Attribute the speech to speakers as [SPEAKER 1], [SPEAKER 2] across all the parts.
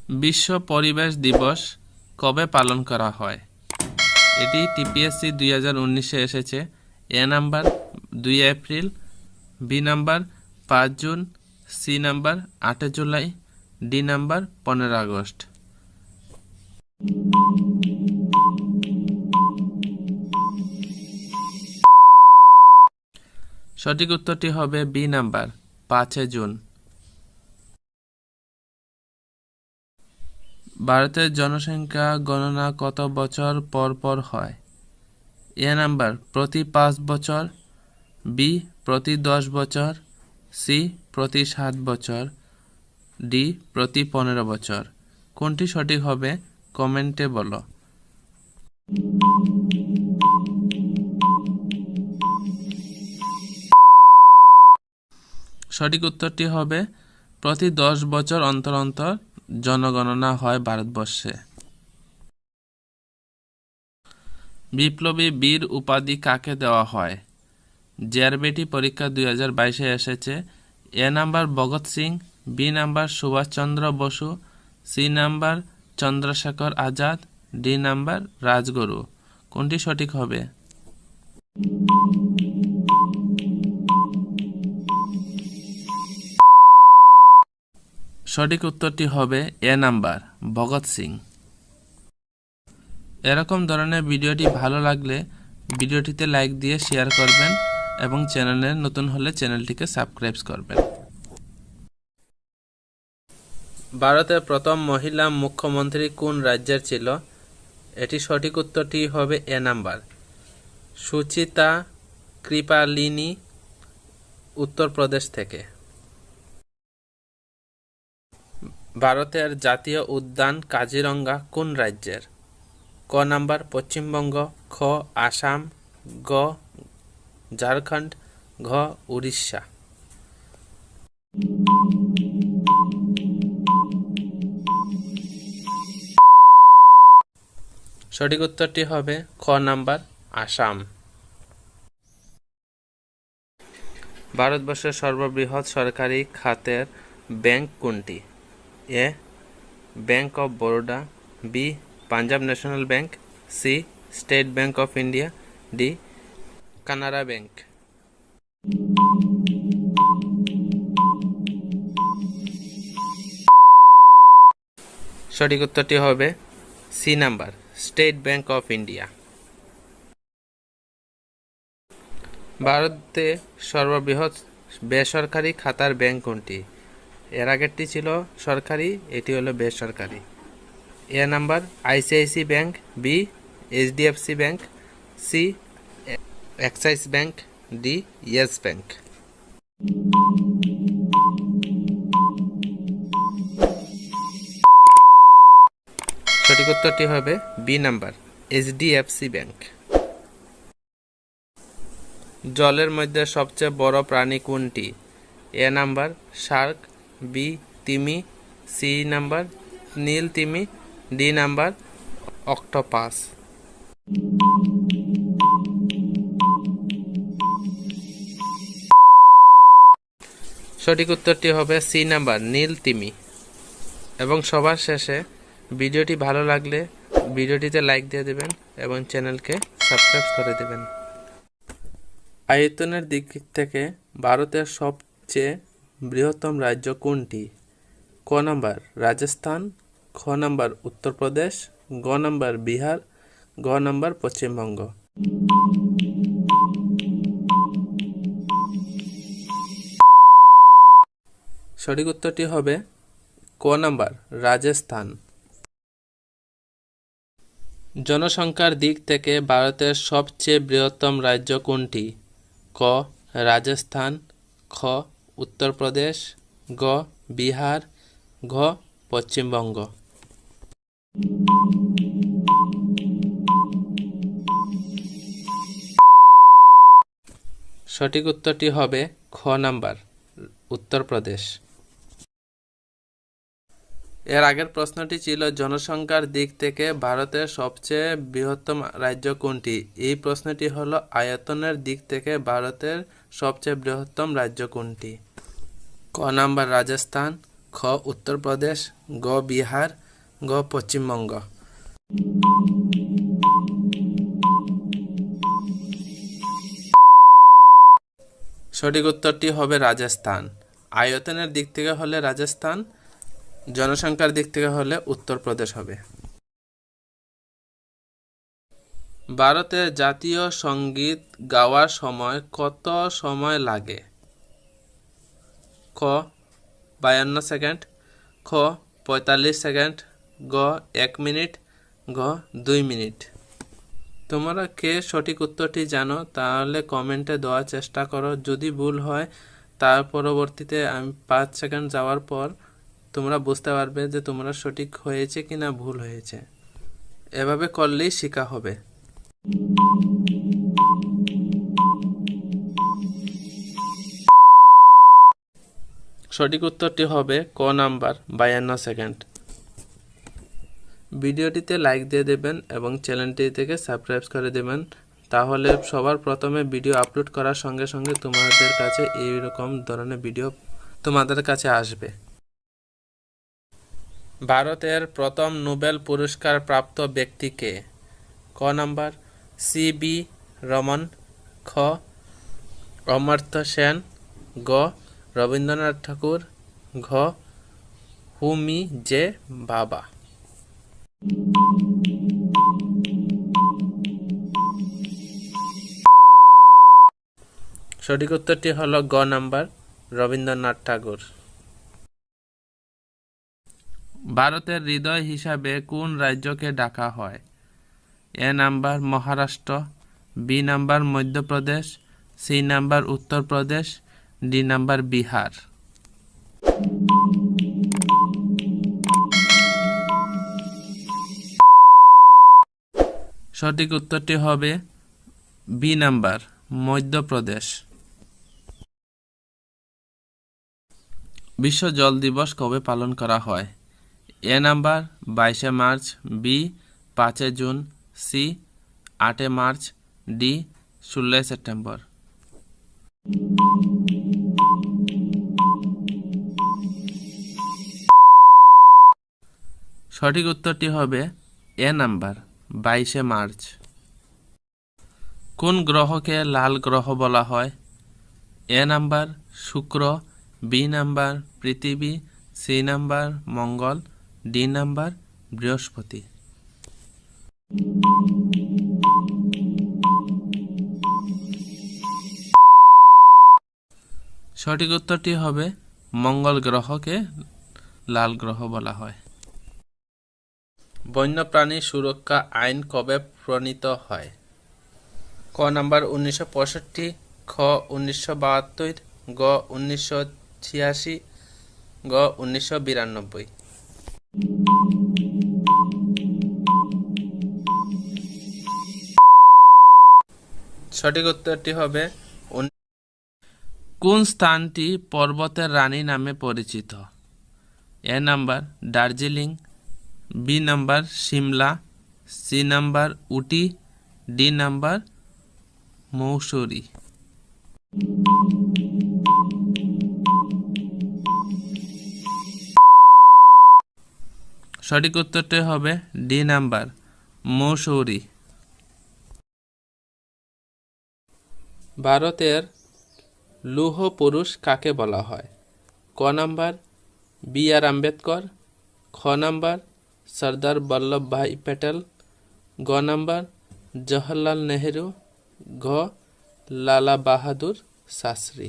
[SPEAKER 1] বিশ্ব পরিবেশ দিবস কবে পালন করা হয়? এটি টিপিএসসি 2019-এ এসেছে। A number 2 April, B number 5 June, C number 8 July, D number 15 August. সঠিক উত্তরটি হবে বি নাম্বার 5 জুন। ভারতের জনসংখ্যা গণনা কত বছর পর পর হয়? এ নাম্বার প্রতি 5 বছর, বি প্রতি 10 বছর, সি প্রতি 7 বছর, ডি প্রতি 15 বছর। কোনটি সঠিক হবে কমেন্টে বলো। সঠিক উত্তরটি হবে প্রতি 10 বছর অন্তর অন্তর জনগণনা হয় ভারতবর্ষে। বিপ্লবী বীর উপাধি কাকে দেওয়া হয়? জেআরবিটি পরীক্ষা 2022-এ এসেছে। A number Bhagat Singh, B number Subhash Chandra Bose, C number Chandrashekhar Azad, D number Rajguru. কোনটি সঠিক হবে? সঠিক উত্তরটি হবে এ নাম্বার ভগৎ সিং। এরকম ধরনের ভিডিওটি ভালো লাগলে ভিডিওটিতে লাইক দিয়ে শেয়ার করবেন এবং চ্যানেলে নতুন হলে চ্যানেলটিকে সাবস্ক্রাইব করবেন। ভারতের প্রথম মহিলা মুখ্যমন্ত্রী কোন রাজ্যের ছিল? এটি সঠিক উত্তরটি হবে এ নাম্বার সুচিতা কৃপালিনী, উত্তরপ্রদেশ থেকে। ভারতের জাতীয় উদ্যান কাজিরঙ্গা কোন রাজ্যের? ক নাম্বার পশ্চিমবঙ্গ, খ আসাম, গ ঝাড়খণ্ড, ঘ উড়িষ্যা। সঠিক উত্তরটি হবে খ নাম্বার আসাম। ভারতবর্ষের সর্ববৃহৎ সরকারি খাতের ব্যাংক কোনটি? A Bank of Baroda, B Punjab National Bank, C State Bank of India, D Canara Bank. সঠিক উত্তরটি হবে C number State Bank of India. ভারতে সর্ববৃহৎ বেসরকারি খাতার ব্যাংক কোনটি? এর আগেরটি ছিল সরকারি, এটি হলো বেসরকারি। A number ICICI Bank, B HDFC Bank, C Axis Bank, D Yes Bank. সঠিক উত্তরটি হবে বি নাম্বার এইচডিএফসি ব্যাংক। জলের মধ্যে সবচেয়ে বড় প্রাণী কোনটি? এ নাম্বার শার্ক, বি তিমি, সি নাম্বার নীল তিমি, ডি নাম্বার অক্টোপাস। সঠিক উত্তরটি হবে সি নাম্বার নীল তিমি। এবং সবার শেষে ভিডিওটি ভালো লাগলে ভিডিওটিতে লাইক দিয়ে দেবেন এবং চ্যানেলকে সাবস্ক্রাইব করে দেবেন। আয়তনের দিক থেকে ভারতের সবচেয়ে বৃহত্তম রাজ্য কোনটি? ক নাম্বার রাজস্থান, খ নাম্বার উত্তরপ্রদেশ, গ নাম্বার বিহার, গ নাম্বার পশ্চিমবঙ্গ। সঠিক উত্তরটি হবে ক নাম্বার রাজস্থান। জনসংখ্যার দিক থেকে ভারতের সবচেয়ে বৃহত্তম রাজ্য কোনটি? ক রাজস্থান, খ উত্তরপ্রদেশ, গ বিহার, ঘ পশ্চিমবঙ্গ। সঠিক উত্তরটি হবে খ নাম্বার উত্তরপ্রদেশ। এর আগের প্রশ্নটি ছিল জনসংখ্যার দিক থেকে ভারতের সবচেয়ে বৃহত্তম রাজ্য কোনটি? এই প্রশ্নটি হলো আয়তনের দিক থেকে ভারতের সবচেয়ে বৃহত্তম রাজ্য কোনটি? ক নাম্বার রাজস্থান, খ উত্তরপ্রদেশ, গ বিহার, গ পশ্চিমবঙ্গ। সঠিক উত্তরটি হবে রাজস্থান। আয়তনের দিক থেকে হলে রাজস্থান, জনসংখ্যার দিক থেকে হলে উত্তরপ্রদেশ হবে। ভারতের জাতীয় সঙ্গীত গাওয়ার সময় কত সময় লাগে? খ 52 সেকেন্ড, খ 45 সেকেন্ড, গ 1 মিনিট, গ 2 মিনিট। তোমরা কে সঠিক উত্তরটি জানো তাহলে কমেন্টে দেওয়ার চেষ্টা করো। যদি ভুল হয় তার পরবর্তীতে আমি 5 সেকেন্ড যাওয়ার পর তোমরা বুঝতে পারবে যে তোমরা সঠিক হয়েছে কিনা ভুল হয়েছে। এভাবে করলেই শেখা হবে। সঠিক উত্তরটি হবে ক নাম্বার 52 সেকেন্ড। ভিডিওটিতে লাইক দিয়ে দেবেন এবং চ্যানেলটি থেকে সাবস্ক্রাইব করে দেবেন, তাহলে সবার প্রথমে ভিডিও আপলোড করার সঙ্গে সঙ্গে তোমাদের কাছে এইরকম ধরনের ভিডিও তোমাদের কাছে আসবে। ভারতের প্রথম নোবেল পুরস্কার প্রাপ্ত ব্যক্তি কে? ক নাম্বার সি.ভি. রমন, খ অমর্ত্য সেন, গ রবীন্দ্রনাথ ঠাকুর, ঘ হোমি জে. ভাবা। সঠিক উত্তরটি হলো গ নাম্বার রবীন্দ্রনাথ ঠাকুর। ভারতের হৃদয় হিসাবে কোন রাজ্যকে ডাকা হয়? A number Maharashtra, B number Madhya Pradesh, C number Uttar Pradesh, D number Bihar. সঠিক উত্তরটি হবে বি নাম্বার মধ্যপ্রদেশ। বিশ্ব জল দিবস কবে পালন করা হয়? A number 22 March, B 5 June, C 8 March, D 16 September. সঠিক উত্তরটি হবে এ নাম্বার 22 মার্চ। কোন গ্রহকে লাল গ্রহ বলা হয়? এ নাম্বার শুক্র, বি নাম্বার পৃথিবী, সি নাম্বার মঙ্গল, ডি নাম্বার বৃহস্পতি। সঠিক উত্তরটি হবে মঙ্গল গ্রহকে লাল গ্রহ বলা হয়। বন্যপ্রাণী সুরক্ষা আইন কবে প্রণীত হয়? ক নাম্বার 1965, খ 1972, গ 1986, গ 1992। সঠিক উত্তরটি হবে কোন স্থানটি পর্বতের রানী নামে পরিচিত? A number Darjeeling, B number Shimla, C number Ooty, D number Mussoorie. সঠিক উত্তরটি হবে ডি নাম্বার মৌসুরি। ভারতের লৌহ পুরুষ কাকে বলা হয়? ক নাম্বার বি.আর. আম্বেদকর, খ নাম্বার সর্দার বল্লভভাই প্যাটেল, গ নাম্বার জওহরলাল নেহেরু, ঘ লালা বাহাদুর শাস্ত্রী।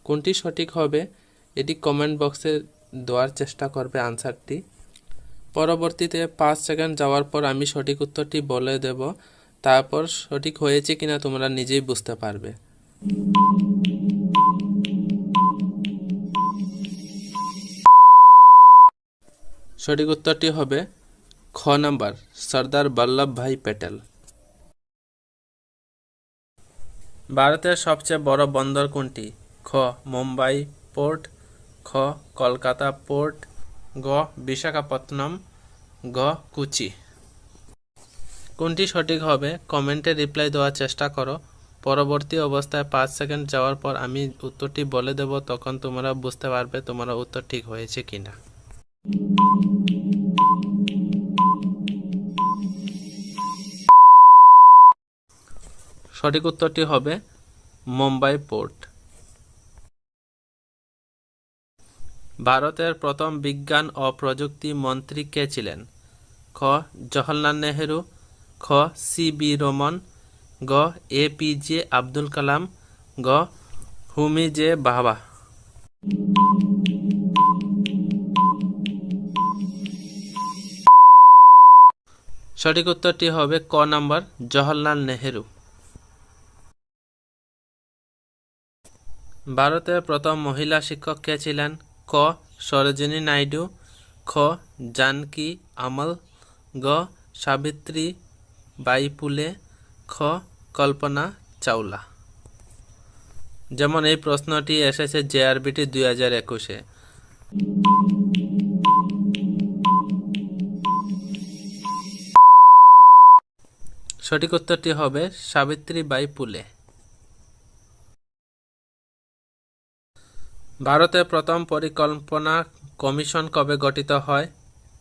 [SPEAKER 1] কোনটি সঠিক হবে এটি কমেন্ট বক্সে দেওয়ার চেষ্টা করবে আনসারটি। পরবর্তীতে 5 সেকেন্ড যাওয়ার পর আমি সঠিক উত্তরটি বলে দেব, তারপর সঠিক হয়েছে কিনা তোমরা নিজেই বুঝতে পারবে। সঠিক উত্তরটি হবে খ নাম্বার সর্দার বল্লভভাই প্যাটেল। ভারতের সবচেয়ে বড় বন্দর কোনটি? খ মুম্বাই পোর্ট, খ কলকাতা পোর্ট, গ বিশাখাপত্তনম, গ কোচি। কোনটি সঠিক হবে কমেন্টে রিপ্লাই দেওয়ার চেষ্টা করো। পরবর্তী অবস্থায় 5 সেকেন্ড যাওয়ার পর আমি উত্তরটি বলে দেব, তখন তোমরা বুঝতে পারবে তোমার উত্তর ঠিক হয়েছে কিনা। সঠিক উত্তরটি হবে মুম্বাই পোর্ট। ভারতের প্রথম বিজ্ঞান ও প্রযুক্তি মন্ত্রী কে ছিলেন? খ. জওহরলাল নেহেরু, খ. সি.ভি. রমন, গ. এ.পি.জে. আব্দুল কালাম, গ. হোমি জে. ভাভা। সঠিক উত্তরটি হবে ক নাম্বার, জওহরলাল নেহেরু। ভারতের প্রথম মহিলা শিক্ষক কে ছিলেন? ক. সরোজিনী নাইডু, খ. জানকী আমল, গ. সাবিত্রী বাই ফুলে, খ. কল্পনা চাওলা। যেমন এই প্রশ্নটি এসেছে জেআরবিটি 2021-এ। সঠিক উত্তরটি হবে সাবিত্রী বাই ফুলে। ভারতের প্রথম পরিকল্পনা কমিশন কবে গঠিত হয়?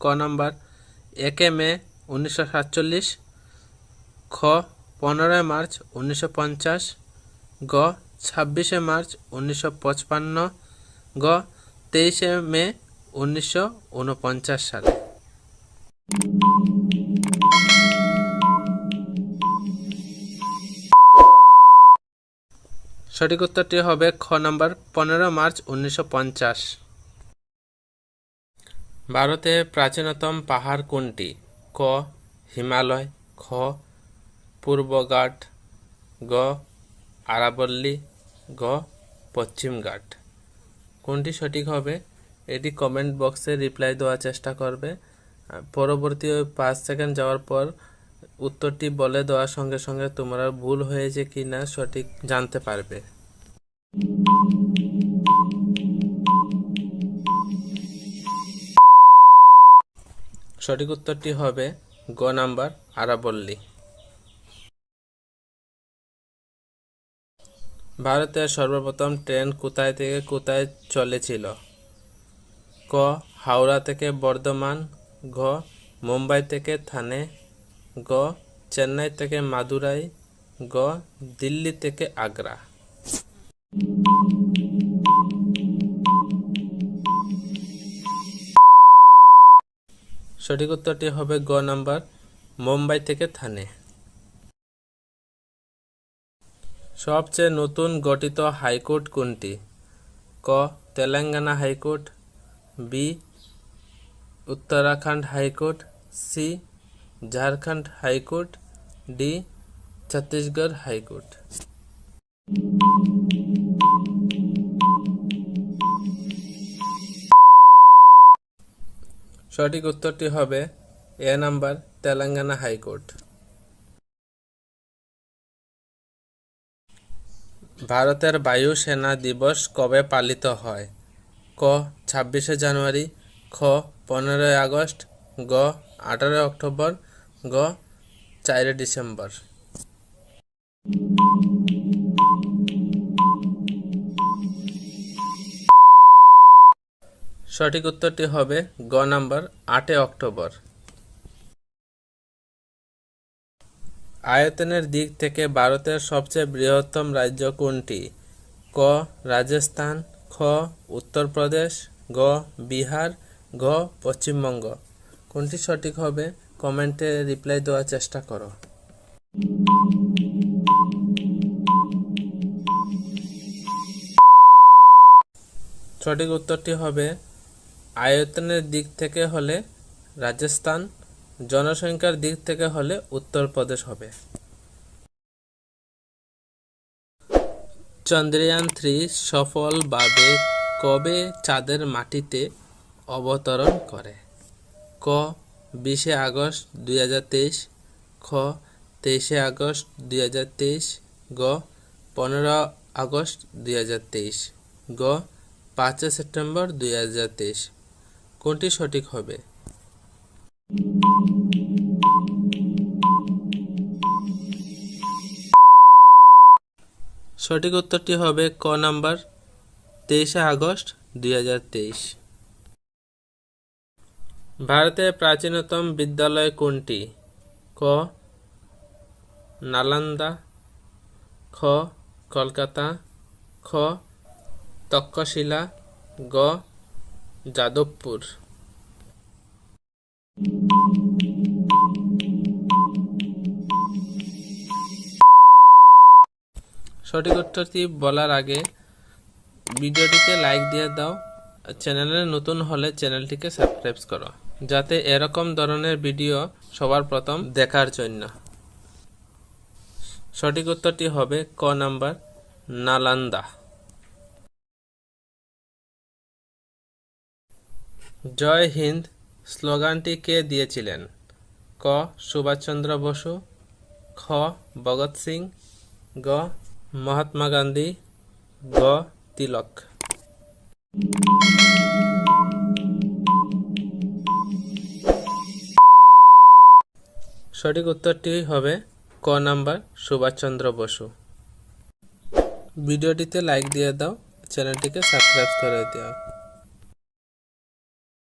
[SPEAKER 1] ক নাম্বার, 1 মে 1947, খ. 15 মার্চ 1950, গ. 26 মার্চ 1955, গ. 23 মে 1949 সালে। সঠিক উত্তরটি হবে খ নাম্বার, 15 মার্চ 1950। ভারতের প্রাচীনতম পাহাড় কোনটি? ক. হিমালয়, খ. পূর্বঘাট, গ. আরাবল্লী, গ. পশ্চিম ঘাট। কোনটি সঠিক হবে এটি কমেন্ট বক্সে রিপ্লাই দেওয়ার চেষ্টা করবে। পরবর্তী 5 সেকেন্ড যাওয়ার পর উত্তরটি বলে দেওয়ার সঙ্গে সঙ্গে তোমরা ভুল হয়েছে কি না সঠিক জানতে পারবে। সঠিক উত্তরটি হবে গ নাম্বার, আরাবল্লী। ভারতের সর্বপ্রথম ট্রেন কোথায় থেকে কোথায় চলেছিল? ক. হাওড়া থেকে বর্ধমান, ঘ. মুম্বাই থেকে থানে, গ. চেন্নাই থেকে মাদুরাই, গ. দিল্লি থেকে আগ্রা। সঠিক উত্তরটি হবে গ নাম্বার, মুম্বাই থেকে থানে। সবচেয়ে নতুন গঠিত হাইকোর্ট কোনটি? ক. Telangana high court, B. Uttarakhand high court, C. Jharkhand high court, D. Chhattisgarh high court. সঠিক উত্তরটি হবে এ নাম্বার, তেলেঙ্গানা হাইকোর্ট। ভারতের বায়ুসেনা দিবস কবে পালিত হয়? ক. 26 জানুয়ারি, খ. 15 আগস্ট, গ. 18 অক্টোবর, গ. 4 ডিসেম্বর। সঠিক উত্তরটি হবে গ নাম্বার, 8 অক্টোবর। আয়তনের দিক থেকে ভারতের সবচেয়ে বৃহত্তম রাজ্য কোনটি? ক. রাজস্থান, খ. উত্তরপ্রদেশ, গ. বিহার, ঘ. পশ্চিমবঙ্গ। কোনটি সঠিক হবে কমেন্টে রিপ্লাই দেওয়ার চেষ্টা করো। সঠিক উত্তরটি হবে আয়তনের দিক থেকে হলে রাজস্থান, জনসংখ্যার দিক থেকে হলে উত্তরপ্রদেশ হবে। চন্দ্রয়ান 3 সফলভাবে কবে চাঁদের মাটিতে অবতরণ করে? ক. 20 আগস্ট 2023, খ. 23 আগস্ট 2023, গ. 15 আগস্ট 2023, গ. 5 সেপ্টেম্বর 2023। কোনটি সঠিক হবে? সঠিক উত্তরটি হবে ক নাম্বার 23 আগস্ট 2023। ভারতের প্রাচীনতম বিদ্যালয় কোনটি? ক নালন্দা, খ কলকাতা, খ তক্ষশিলা, গ যাদবপুর। সঠিক উত্তরটি বলার আগে ভিডিওটিতে লাইক দিয়ে দাও, চ্যানেলে নতুন হলে চ্যানেলটিকে সাবস্ক্রাইব করো, যাতে এরকম ধরনের ভিডিও সবার প্রথম দেখার জন্য। সঠিক উত্তরটি হবে ক নাম্বার নালন্দা। জয় হিন্দ স্লোগানটি কে দিয়েছিলেন? ক সুভাষচন্দ্র বসু, খ ভগৎ সিং, গ মহাত্মা গান্ধী, গ তিলক। সঠিক উত্তরটি হবে ক নাম্বার সুভাষচন্দ্র বসু। ভিডিওটিতে লাইক দিয়ে দাও, চ্যানেলটিকে সাবস্ক্রাইব করে দাও।